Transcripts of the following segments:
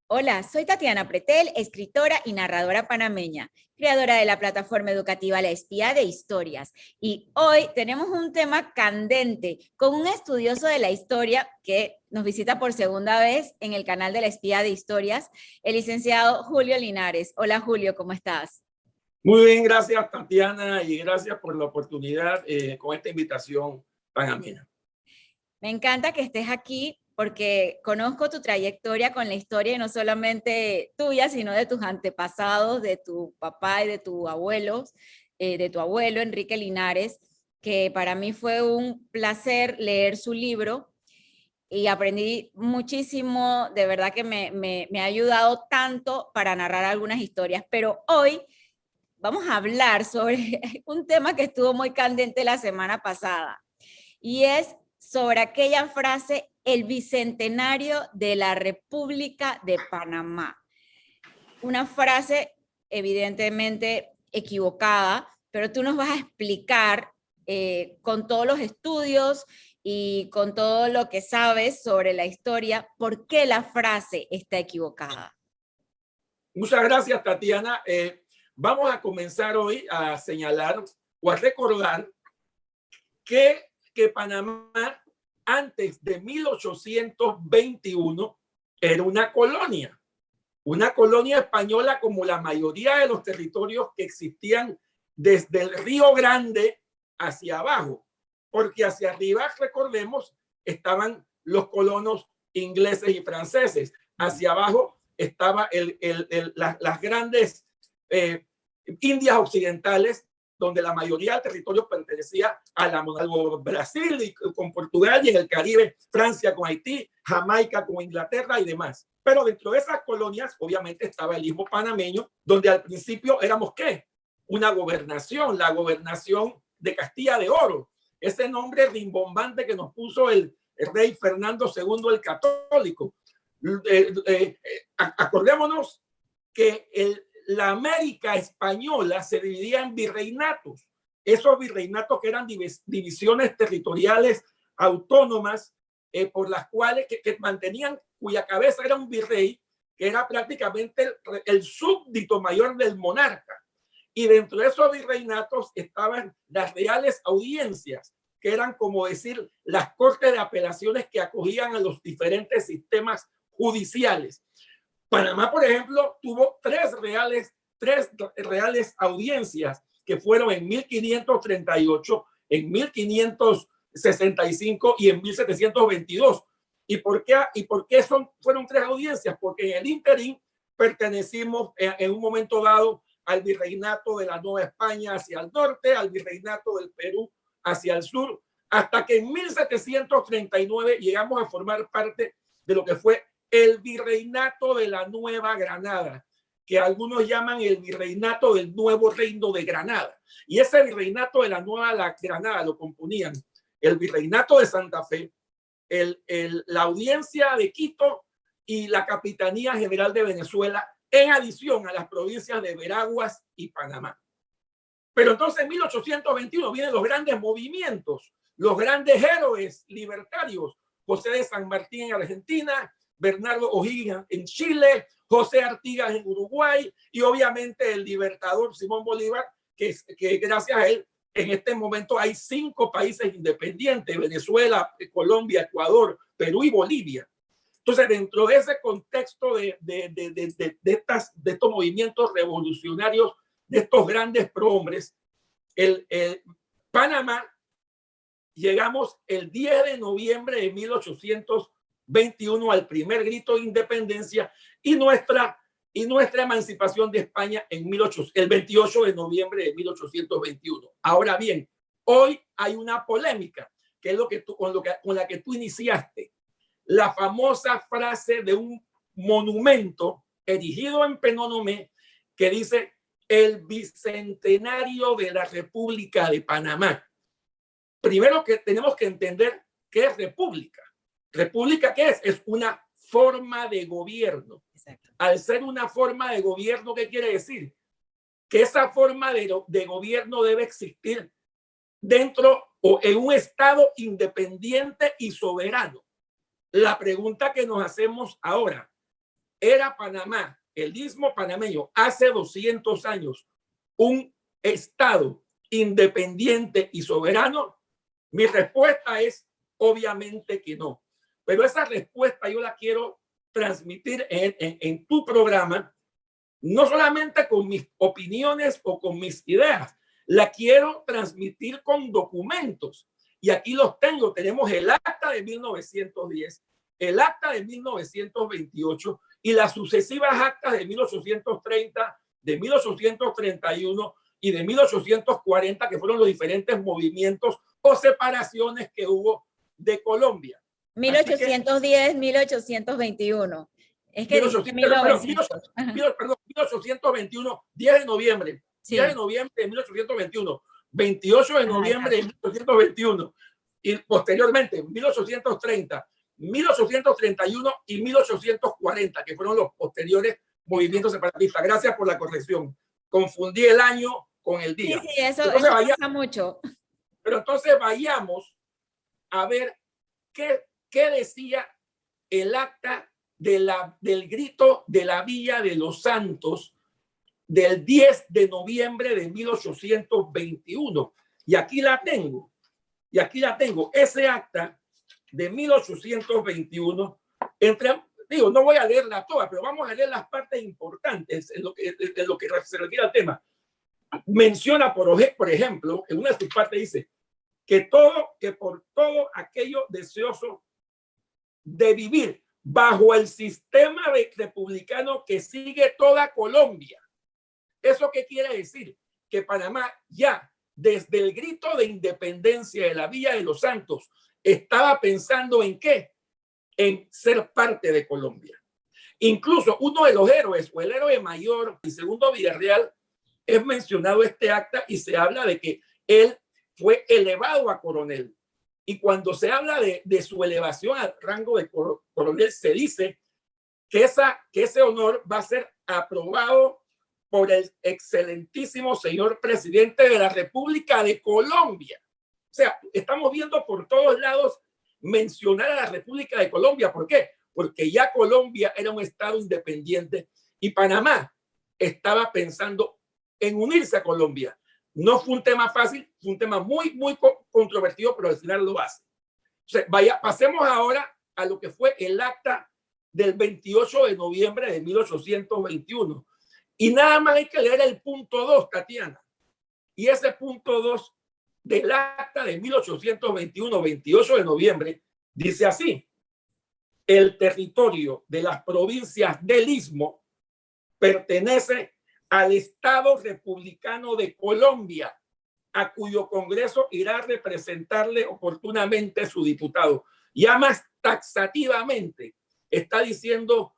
Hola, soy Tatiana Pretel, escritora y narradora panameña, creadora de la plataforma educativa La Espía de Historias. Y hoy tenemos un tema candente con un estudioso de la historia que nos visita por segunda vez en el canal de La Espía de Historias, el licenciado Julio Linares. Hola Julio, ¿cómo estás? Muy bien, gracias Tatiana y gracias por la oportunidad con esta invitación tan amena. Me encanta que estés aquí porque conozco tu trayectoria con la historia y no solamente tuya, sino de tus antepasados, de tu papá y de tu de tu abuelo Enrique Linares, que para mí fue un placer leer su libro y aprendí muchísimo, de verdad que me ha ayudado tanto para narrar algunas historias, pero hoy vamos a hablar sobre un tema que estuvo muy candente la semana pasada y es sobre aquella frase, el bicentenario de la República de Panamá. Una frase evidentemente equivocada, pero tú nos vas a explicar con todos los estudios y con todo lo que sabes sobre la historia, por qué la frase está equivocada. Muchas gracias Tatiana. Vamos a comenzar hoy a señalar o a recordar que Panamá antes de 1821 era una colonia española como la mayoría de los territorios que existían desde el Río Grande hacia abajo, porque hacia arriba, recordemos, estaban los colonos ingleses y franceses, hacia abajo estaban las grandes Indias occidentales, donde la mayoría del territorio pertenecía a la monarquía Brasil y con Portugal, y en el Caribe Francia con Haití, Jamaica con Inglaterra y demás. Pero dentro de esas colonias obviamente estaba el istmo panameño, donde al principio éramos ¿qué? Una gobernación, la gobernación de Castilla de Oro, ese nombre rimbombante que nos puso el rey Fernando II el Católico. Acordémonos que la América española se dividía en virreinatos. Esos virreinatos que eran divisiones territoriales autónomas por las cuales que mantenían, cuya cabeza era un virrey, que era prácticamente el súbdito mayor del monarca. Y dentro de esos virreinatos estaban las reales audiencias, que eran como decir las cortes de apelaciones que acogían a los diferentes sistemas judiciales. Panamá, por ejemplo, tuvo tres reales audiencias que fueron en 1538, en 1565 y en 1722. ¿Y por qué fueron tres audiencias? Porque en el ínterin pertenecimos en un momento dado al virreinato de la Nueva España hacia el norte, al virreinato del Perú hacia el sur, hasta que en 1739 llegamos a formar parte de lo que fue el virreinato de la Nueva Granada, que algunos llaman el virreinato del Nuevo Reino de Granada. Y ese virreinato de la Nueva Granada lo componían el virreinato de Santa Fe, la audiencia de Quito y la Capitanía General de Venezuela, en adición a las provincias de Veraguas y Panamá. Pero entonces en 1821 vienen los grandes movimientos, los grandes héroes libertarios, José de San Martín en Argentina, Bernardo O'Higgins en Chile, José Artigas en Uruguay y obviamente el libertador Simón Bolívar, que gracias a él en este momento hay 5 países independientes: Venezuela, Colombia, Ecuador, Perú y Bolivia. Entonces, dentro de ese contexto de estos movimientos revolucionarios, de estos grandes prohombres, Panamá, llegamos el 10 de noviembre de 1821 al primer grito de independencia y nuestra emancipación de España el 28 de noviembre de 1821. Ahora bien, hoy hay una polémica, que es con la que tú iniciaste. La famosa frase de un monumento erigido en Penonomé que dice el bicentenario de la República de Panamá. Primero que tenemos que entender qué es república. ¿República qué es? Es una forma de gobierno. Exacto. Al ser una forma de gobierno, ¿qué quiere decir? Que esa forma de gobierno debe existir dentro o en un estado independiente y soberano. La pregunta que nos hacemos ahora, ¿Era Panamá, el istmo panameño, hace 200 años, un estado independiente y soberano? Mi respuesta es obviamente que no. Pero esa respuesta yo la quiero transmitir en tu programa, no solamente con mis opiniones o con mis ideas, la quiero transmitir con documentos. Y aquí los tengo. Tenemos el acta de 1910, el acta de 1928 y las sucesivas actas de 1830, de 1831 y de 1840, que fueron los diferentes movimientos o separaciones que hubo de Colombia. 1810, 1821. Es que dijiste 1900. Perdón, 1821, 10 de noviembre. Sí. 10 de noviembre de 1821, 28 de noviembre de 1821 y posteriormente 1830, 1831 y 1840, que fueron los posteriores movimientos separatistas. Gracias por la corrección. Confundí el año con el día. Sí, eso pasa mucho. Pero entonces vayamos a ver qué decía el acta del grito de la Villa de los Santos del 10 de noviembre de 1821. Y aquí la tengo. Ese acta de 1821, no voy a leerla toda, pero vamos a leer las partes importantes en lo que se refiere al tema. Menciona, por ejemplo, en una de sus partes dice que por todo aquello deseoso de vivir bajo el sistema republicano que sigue toda Colombia. ¿Eso qué quiere decir? Que Panamá ya desde el grito de independencia de la Villa de los Santos estaba pensando en ¿qué? En ser parte de Colombia. Incluso uno de los héroes, o el héroe mayor, el segundo Villarreal, es mencionado este acta y se habla de que él fue elevado a coronel. Y cuando se habla de su elevación al rango de coronel, se dice que ese honor va a ser aprobado por el excelentísimo señor presidente de la República de Colombia. O sea, estamos viendo por todos lados mencionar a la República de Colombia. ¿Por qué? Porque ya Colombia era un estado independiente y Panamá estaba pensando en unirse a Colombia. No fue un tema fácil, fue un tema muy, muy controvertido, pero al final lo hace. O sea, pasemos ahora a lo que fue el acta del 28 de noviembre de 1821. Y nada más hay que leer el punto 2, Tatiana. Y ese punto 2 del acta de 1821, 28 de noviembre, dice así: el territorio de las provincias del Istmo pertenece al Estado Republicano de Colombia, a cuyo Congreso irá a representarle oportunamente su diputado. Ya más taxativamente están diciendo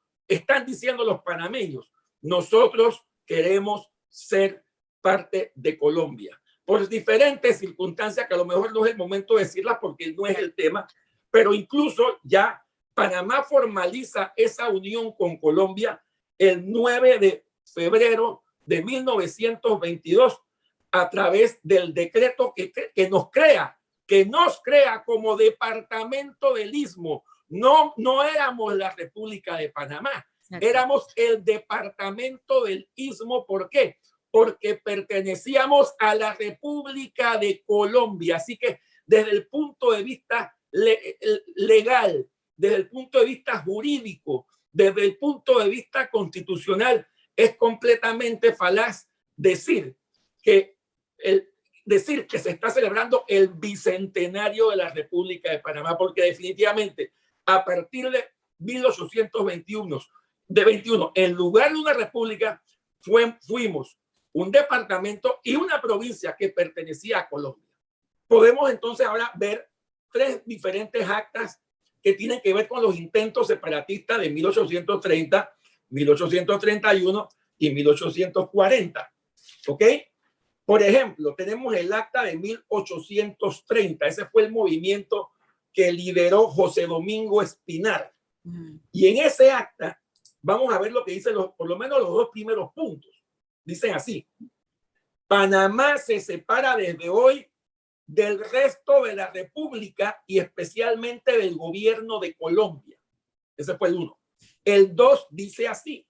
los panameños: nosotros queremos ser parte de Colombia. Por diferentes circunstancias que a lo mejor no es el momento de decirlas porque no es el tema, pero incluso ya Panamá formaliza esa unión con Colombia el 9 de febrero de 1922 a través del decreto que nos crea como departamento del Istmo. No éramos la República de Panamá, éramos el departamento del Istmo. ¿Por qué? Porque pertenecíamos a la República de Colombia. Así que desde el punto de vista legal, desde el punto de vista jurídico, desde el punto de vista constitucional, es completamente falaz decir que se está celebrando el bicentenario de la República de Panamá, porque definitivamente a partir de 1821, en lugar de una república, fuimos un departamento y una provincia que pertenecía a Colombia. Podemos entonces ahora ver tres diferentes actas que tienen que ver con los intentos separatistas de 1830, 1831 y 1840. ¿Ok? Por ejemplo, tenemos el acta de 1830. Ese fue el movimiento que lideró José Domingo Espinar. Y en ese acta vamos a ver lo que dicen por lo menos los dos primeros puntos. Dicen así: Panamá se separa desde hoy del resto de la República y especialmente del gobierno de Colombia. Ese fue el uno. El 2 dice así: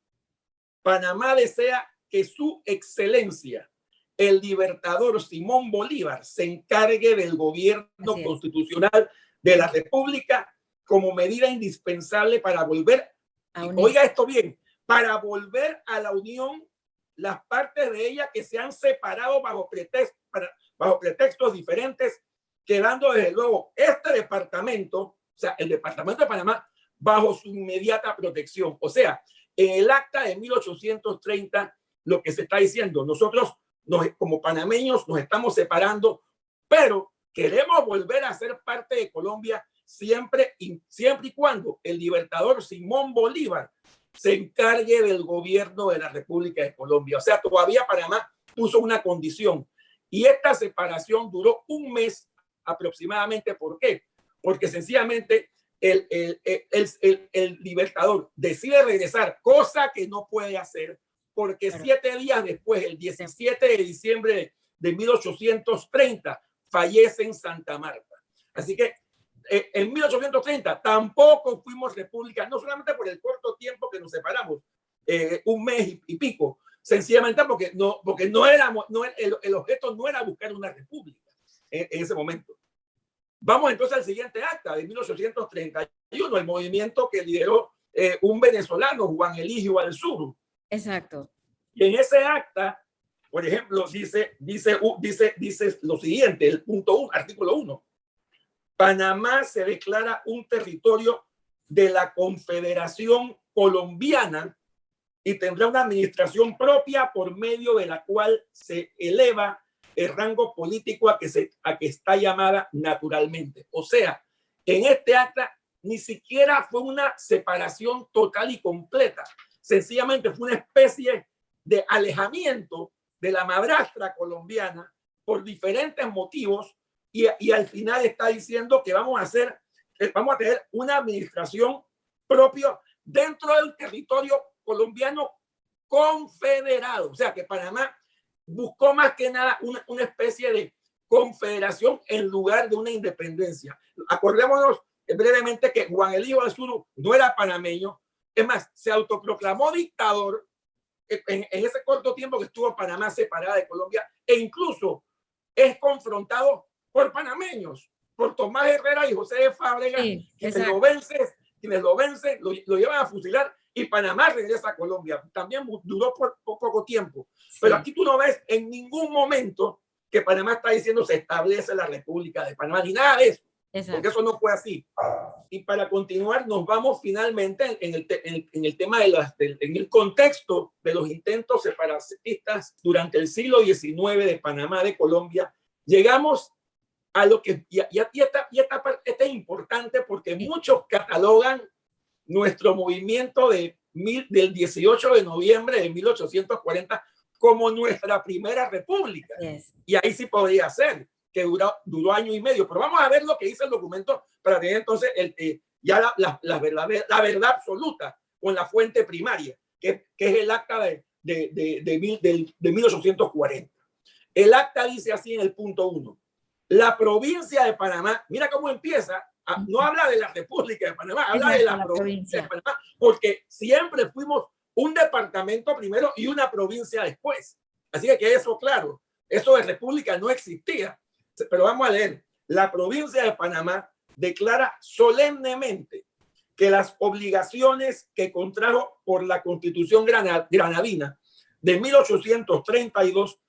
Panamá desea que su excelencia, el libertador Simón Bolívar, se encargue del gobierno constitucional de la República como medida indispensable para volver, oiga esto bien, para volver a la unión las partes de ella que se han separado bajo pretextos diferentes, quedando desde luego este departamento, o sea, el departamento de Panamá, bajo su inmediata protección. O sea, en el acta de 1830, lo que se está diciendo, nosotros como panameños nos estamos separando, pero queremos volver a ser parte de Colombia siempre y cuando el libertador Simón Bolívar se encargue del gobierno de la República de Colombia. O sea, todavía Panamá puso una condición y esta separación duró un mes aproximadamente. ¿Por qué? Porque sencillamente el libertador decide regresar, cosa que no puede hacer, porque 7 días después, el 17 de diciembre de 1830, fallece en Santa Marta. Así que en 1830 tampoco fuimos república, no solamente por el corto tiempo que nos separamos, un mes y pico, sencillamente porque no éramos, el objeto no era buscar una república en ese momento. Vamos entonces al siguiente acta de 1831, el movimiento que lideró un venezolano, Juan Eligio Alzuru. Exacto. Y en ese acta, por ejemplo, dice lo siguiente, el punto 1, artículo 1. Panamá se declara un territorio de la Confederación Colombiana y tendrá una administración propia por medio de la cual se eleva el rango político a que está llamada naturalmente. O sea, en este acta ni siquiera fue una separación total y completa. Sencillamente fue una especie de alejamiento de la madrastra colombiana por diferentes motivos y al final está diciendo que vamos a tener una administración propia dentro del territorio colombiano confederado. O sea, que Panamá buscó más que nada una especie de confederación en lugar de una independencia. Acordémonos brevemente que Juan Eligio Alzuru no era panameño, es más, se autoproclamó dictador en ese corto tiempo que estuvo Panamá separada de Colombia, e incluso es confrontado por panameños, por Tomás Herrera y José de Fábrega, sí, quienes lo vencen, lo llevan a fusilar y Panamá regresa a Colombia. También duró por poco tiempo. Sí. Pero aquí tú no ves en ningún momento que Panamá está diciendo se establece la República de Panamá, ni nada de eso. Exacto. Porque eso no fue así. Y para continuar, nos vamos finalmente en el tema en el contexto de los intentos separatistas durante el siglo XIX de Panamá, de Colombia. Llegamos a lo que, esta parte es importante porque muchos catalogan nuestro movimiento del 18 de noviembre de 1840 como nuestra primera república. Yes. Y ahí sí podría ser, que duró año y medio. Pero vamos a ver lo que dice el documento para tener entonces ya la verdad absoluta con la fuente primaria, que es el acta de 1840. El acta dice así en el punto 1. La provincia de Panamá, mira cómo empieza, no habla de la República de Panamá, habla de la provincia de Panamá, porque siempre fuimos un departamento primero y una provincia después. Así que eso claro, eso de república no existía. Pero vamos a leer. La provincia de Panamá declara solemnemente que las obligaciones que contrajo por la Constitución granadina de 1832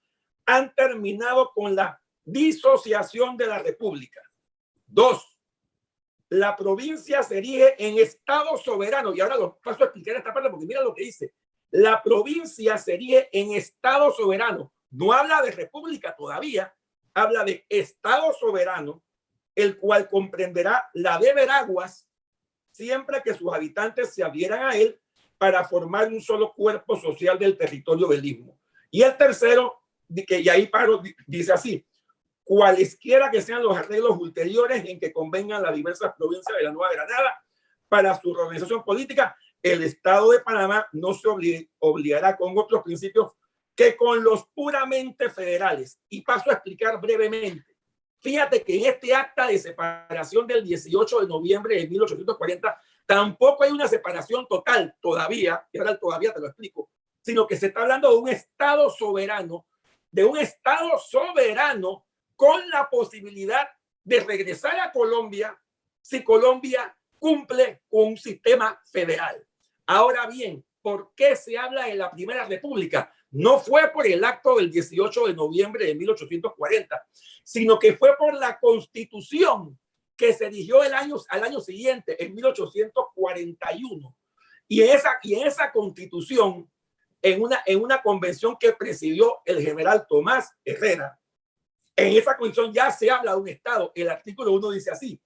han terminado con la disociación de la República. 2. La provincia se erige en Estado soberano. Y ahora lo paso a explicar esta parte porque mira lo que dice. La provincia se erige en Estado soberano. No habla de república todavía, habla de Estado soberano, el cual comprenderá la de Veraguas siempre que sus habitantes se adhieran a él para formar un solo cuerpo social del territorio del istmo. Y el tercero, y ahí paro, dice así: cualesquiera que sean los arreglos ulteriores en que convengan las diversas provincias de la Nueva Granada para su organización política, el Estado de Panamá no se obligará con otros principios que con los puramente federales. Y paso a explicar brevemente. Fíjate que en este acta de separación del 18 de noviembre de 1840 Tampoco hay una separación total todavía, y ahora todavía te lo explico, sino que se está hablando de un Estado soberano, con la posibilidad de regresar a Colombia si Colombia cumple con un sistema federal. Ahora bien, ¿por qué se habla de la Primera República? No fue por el acto del 18 de noviembre de 1840, sino que fue por la Constitución que se erigió al año siguiente, en 1841. Y en esa Constitución, en una convención que presidió el general Tomás Herrera, en esa constitución ya se habla de un Estado. El artículo 1 dice así: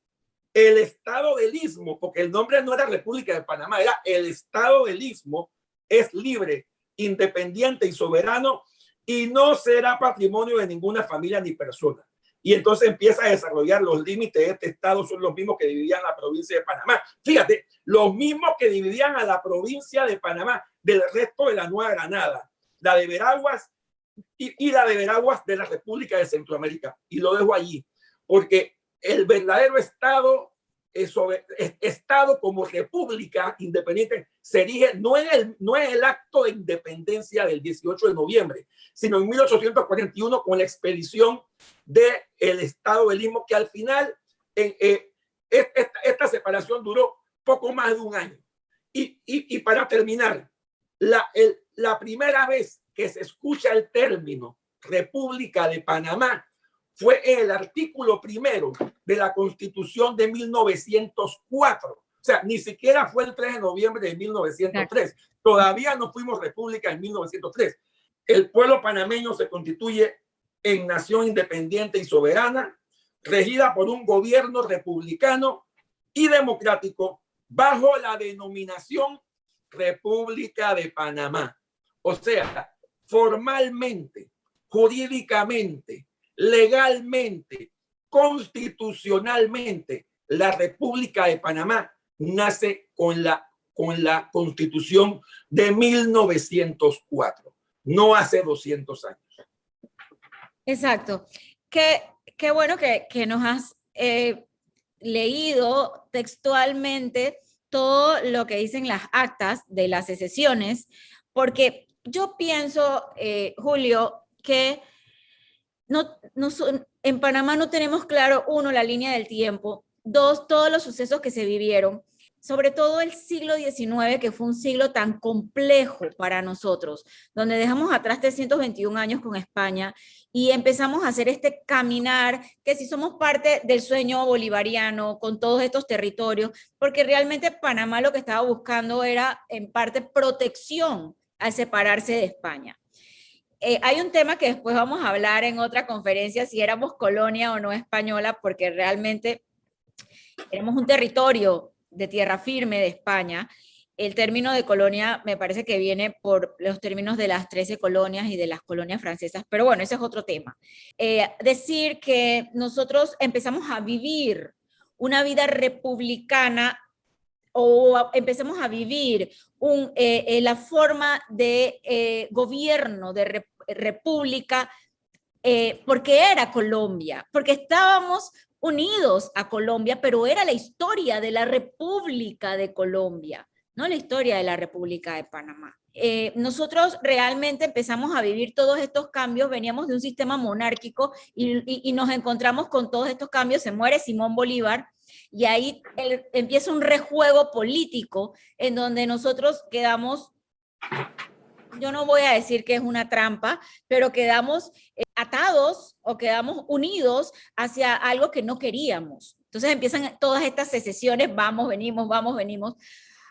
el Estado del Istmo, porque el nombre no era República de Panamá, era el Estado del Istmo, es libre, independiente y soberano y no será patrimonio de ninguna familia ni persona. Y entonces empieza a desarrollar los límites de este Estado, son los mismos que dividían la provincia de Panamá. Fíjate, los mismos que dividían a la provincia de Panamá del resto de la Nueva Granada, la de Veraguas y la de Veraguas de la República de Centroamérica. Y lo dejo allí, porque el verdadero Estado como república independiente se erige no en el acto de independencia del 18 de noviembre, sino en 1841 con la expedición del Estado del Istmo, que al final esta separación duró poco más de un año. Y para terminar, la primera vez que se escucha el término República de Panamá fue en el artículo 1 de la Constitución de 1904. O sea, ni siquiera fue el 3 de noviembre de 1903. Todavía no fuimos república en 1903. El pueblo panameño se constituye en nación independiente y soberana, regida por un gobierno republicano y democrático bajo la denominación República de Panamá. O sea, formalmente, jurídicamente, legalmente, constitucionalmente, la República de Panamá nace con la Constitución de 1904, no hace 200 años. Exacto. Qué bueno que nos has leído textualmente todo lo que dicen las actas de las secesiones, porque yo pienso, Julio, que en Panamá no tenemos claro, uno, la línea del tiempo, dos, todos los sucesos que se vivieron, sobre todo el siglo XIX, que fue un siglo tan complejo para nosotros, donde dejamos atrás 321 años con España y empezamos a hacer este caminar, que si somos parte del sueño bolivariano con todos estos territorios, porque realmente Panamá lo que estaba buscando era en parte protección al separarse de España. Hay un tema que después vamos a hablar en otra conferencia, si éramos colonia o no española, porque realmente éramos un territorio de tierra firme de España. El término de colonia me parece que viene por los términos de las 13 colonias y de las colonias francesas, pero bueno, ese es otro tema. Decir que nosotros empezamos a vivir una vida republicana o empecemos a vivir la forma de gobierno de república, porque era Colombia, porque estábamos unidos a Colombia, pero era la historia de la República de Colombia, no la historia de la República de Panamá. Nosotros realmente empezamos a vivir todos estos cambios, veníamos de un sistema monárquico y nos encontramos con todos estos cambios, se muere Simón Bolívar, y ahí empieza un rejuego político en donde nosotros quedamos, yo no voy a decir que es una trampa, pero quedamos atados o quedamos unidos hacia algo que no queríamos. Entonces empiezan todas estas secesiones, vamos, venimos,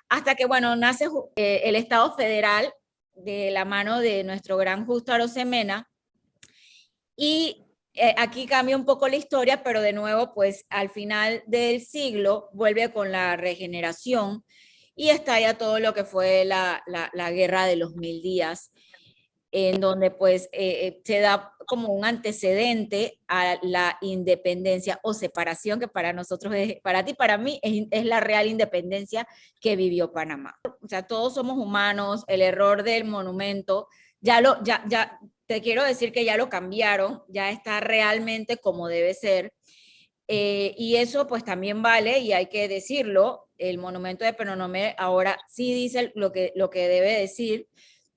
hasta que, bueno, nace el Estado federal de la mano de nuestro gran Justo Arosemena, y aquí cambia un poco la historia, pero de nuevo, pues al final del siglo vuelve con la regeneración y estalla todo lo que fue la guerra de los 1000 días, en donde pues se da como un antecedente a la independencia o separación, que para nosotros, para ti, para mí, es la real independencia que vivió Panamá. O sea, todos somos humanos, el error del monumento, ya te quiero decir que ya lo cambiaron, ya está realmente como debe ser. y eso pues también vale, y hay que decirlo, el monumento de Penonomé ahora sí dice lo que debe decir,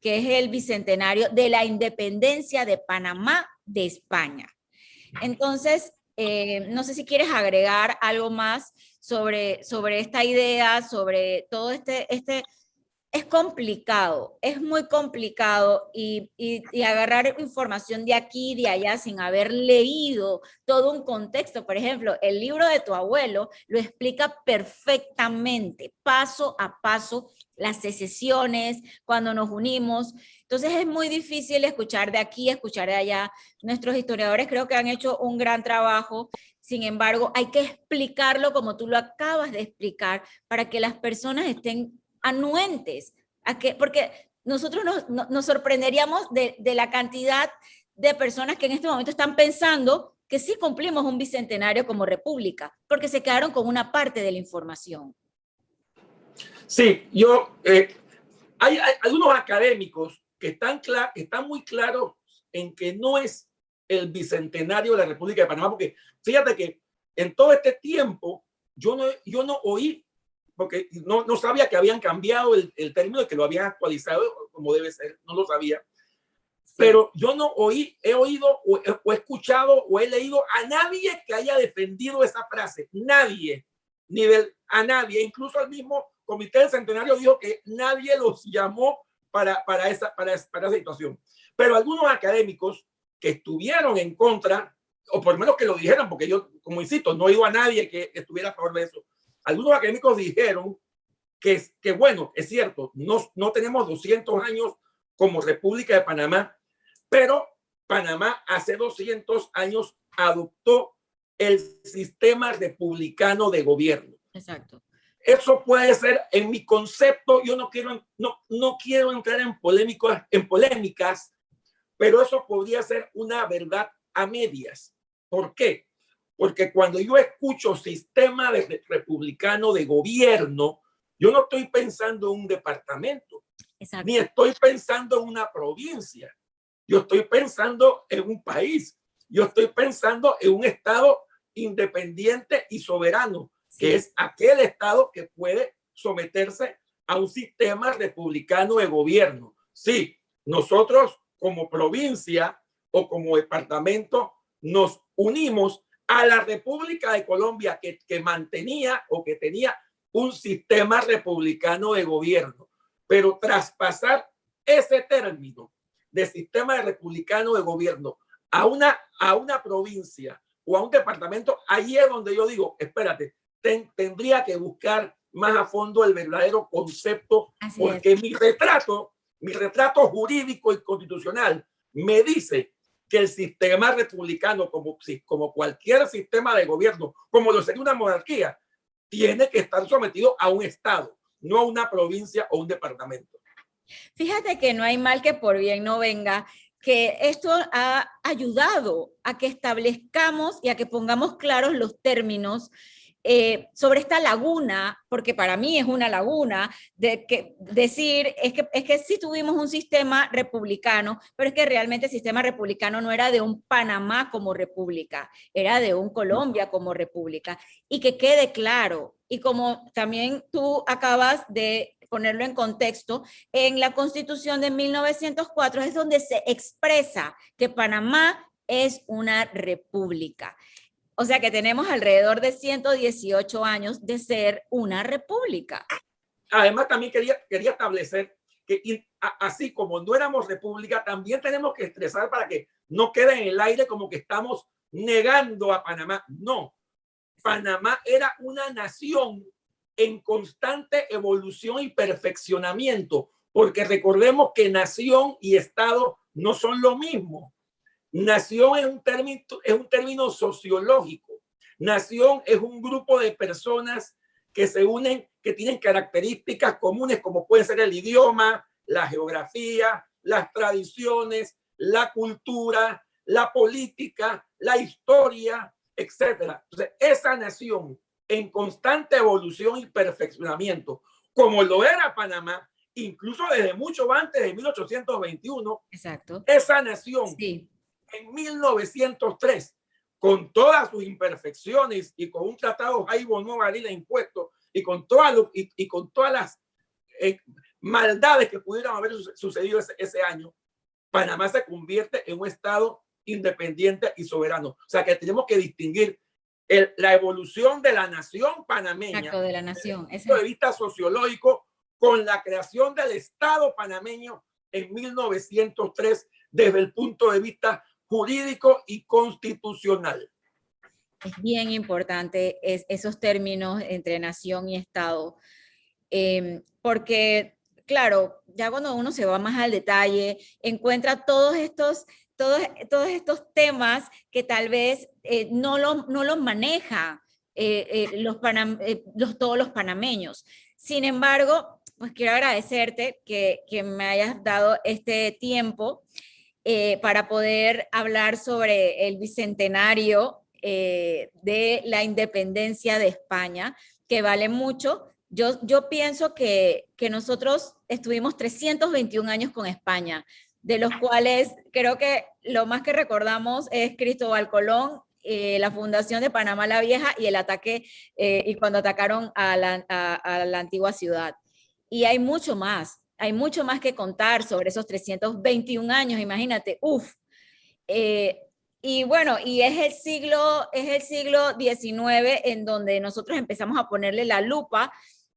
que es el bicentenario de la independencia de Panamá de España. Entonces, no sé si quieres agregar algo más sobre esta idea, sobre todo es complicado, es muy complicado y agarrar información de aquí y de allá sin haber leído todo un contexto. Por ejemplo, el libro de tu abuelo lo explica perfectamente, paso a paso, las secesiones, cuando nos unimos. Entonces es muy difícil escuchar de aquí, escuchar de allá. Nuestros historiadores creo que han hecho un gran trabajo. Sin embargo, hay que explicarlo como tú lo acabas de explicar para que las personas estén anuentes, porque nosotros nos sorprenderíamos de la cantidad de personas que en este momento están pensando que sí cumplimos un bicentenario como república, porque se quedaron con una parte de la información. Sí, hay algunos académicos que están muy claros en que no es el bicentenario de la República de Panamá, porque fíjate que en todo este tiempo yo no oí, porque no sabía que habían cambiado el término y que lo habían actualizado como debe ser, no lo sabía. Sí. Pero yo no he oído o he escuchado o he leído a nadie que haya defendido esa frase. Nadie, a nadie, incluso al mismo Comité del Centenario dijo que nadie los llamó para esa situación. Pero algunos académicos que estuvieron en contra, o por lo menos que lo dijeron, porque yo, como insisto, no he oído a nadie que estuviera a favor de eso. Algunos académicos dijeron que bueno, es cierto, no tenemos 200 años como República de Panamá, pero Panamá hace 200 años adoptó el sistema republicano de gobierno. Exacto. Eso puede ser, en mi concepto, yo no quiero entrar en polémicas, pero eso podría ser una verdad a medias. ¿Por qué? Porque cuando yo escucho sistema republicano de gobierno, yo no estoy pensando en un departamento, exacto, ni estoy pensando en una provincia. Yo estoy pensando en un país. Yo estoy pensando en un estado independiente y soberano, sí, que es aquel estado que puede someterse a un sistema republicano de gobierno. Sí, nosotros como provincia o como departamento nos unimos a la República de Colombia que mantenía o que tenía un sistema republicano de gobierno, pero traspasar ese término de sistema republicano de gobierno a una provincia o a un departamento, ahí es donde yo digo, espérate, tendría que buscar más a fondo el verdadero concepto, así porque es. Mi retrato jurídico y constitucional me dice que el sistema republicano, como cualquier sistema de gobierno, como lo sería una monarquía, tiene que estar sometido a un estado, no a una provincia o un departamento. Fíjate que no hay mal que por bien no venga, que esto ha ayudado a que establezcamos y a que pongamos claros los términos sobre esta laguna, porque para mí es una laguna, de que decir, es que sí tuvimos un sistema republicano, pero es que realmente el sistema republicano no era de un Panamá como república, era de un Colombia como república, y que quede claro, y como también tú acabas de ponerlo en contexto, en la Constitución de 1904 es donde se expresa que Panamá es una república. O sea que tenemos alrededor de 118 años de ser una república. Además, también quería establecer que así como no éramos república, también tenemos que expresar para que no quede en el aire como que estamos negando a Panamá. No, Panamá era una nación en constante evolución y perfeccionamiento, porque recordemos que nación y Estado no son lo mismo. Nación es un término sociológico. Nación es un grupo de personas que se unen, que tienen características comunes como puede ser el idioma, la geografía, las tradiciones, la cultura, la política, la historia, etc. Entonces, esa nación en constante evolución y perfeccionamiento, como lo era Panamá, incluso desde mucho antes de 1821, exacto, esa nación, sí, en 1903 con todas sus imperfecciones y con un tratado Jaibo no valida impuestos y con todas las maldades que pudieran haber sucedido ese año, Panamá se convierte en un estado independiente y soberano. O sea que tenemos que distinguir la evolución de la nación panameña, exacto, de la nación, desde el punto de vista sociológico, con la creación del Estado panameño en 1903, desde el punto de vista jurídico y constitucional. Es bien importante esos términos entre nación y Estado, porque, claro, ya cuando uno se va más al detalle, encuentra todos estos temas que tal vez no los maneja todos los panameños. Sin embargo, pues quiero agradecerte que me hayas dado este tiempo para poder hablar sobre el bicentenario de la independencia de España, que vale mucho. Yo pienso que nosotros estuvimos 321 años con España, de los cuales creo que lo más que recordamos es Cristóbal Colón, la fundación de Panamá la Vieja y el ataque, y cuando atacaron a la antigua ciudad. Y hay mucho más que contar sobre esos 321 años, imagínate, y bueno, y es el siglo XIX en donde nosotros empezamos a ponerle la lupa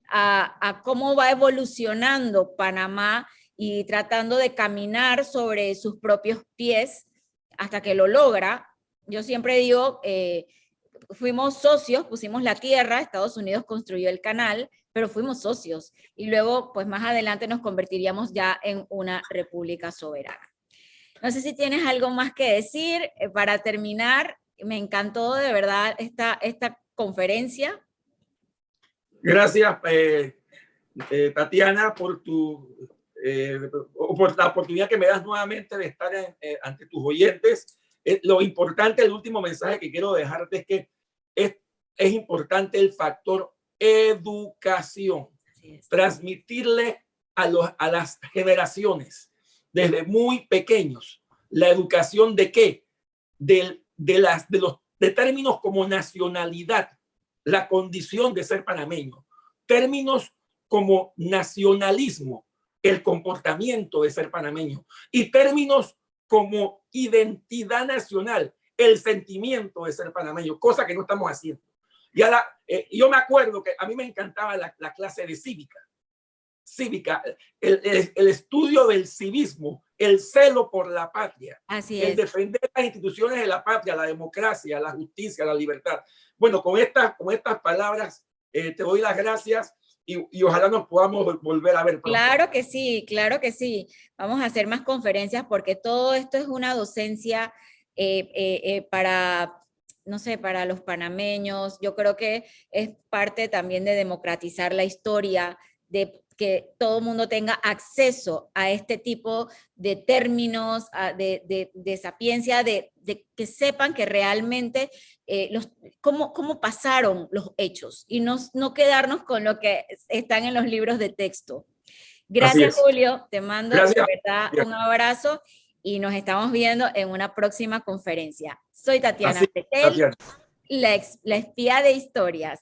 a cómo va evolucionando Panamá y tratando de caminar sobre sus propios pies hasta que lo logra. Yo siempre digo, fuimos socios, pusimos la tierra, Estados Unidos construyó el canal, pero fuimos socios. Y luego, pues más adelante nos convertiríamos ya en una república soberana. No sé si tienes algo más que decir para terminar. Me encantó de verdad esta conferencia. Gracias, Tatiana, por la oportunidad que me das nuevamente de estar ante tus oyentes. Lo importante, el último mensaje que quiero dejarte es que es importante el factor educación. Transmitirle a las generaciones desde muy pequeños la educación de qué, de términos como nacionalidad, la condición de ser panameño, términos como nacionalismo, el comportamiento de ser panameño, y términos como identidad nacional, el sentimiento de ser panameño, cosa que no estamos haciendo. Yo me acuerdo que a mí me encantaba la clase de cívica, el estudio del civismo, el celo por la patria, el defender las instituciones de la patria, la democracia, la justicia, la libertad. Bueno, con estas palabras te doy las gracias y ojalá nos podamos volver a ver pronto. Claro que sí, claro que sí. Vamos a hacer más conferencias porque todo esto es una docencia para, no sé, para los panameños. Yo creo que es parte también de democratizar la historia, de que todo el mundo tenga acceso a este tipo de términos, de sapiencia, de que sepan que realmente cómo pasaron los hechos y no quedarnos con lo que están en los libros de texto. Gracias, Julio. Te mando de verdad un abrazo y nos estamos viendo en una próxima conferencia. Soy Tatiana Pretel, la espía de historias.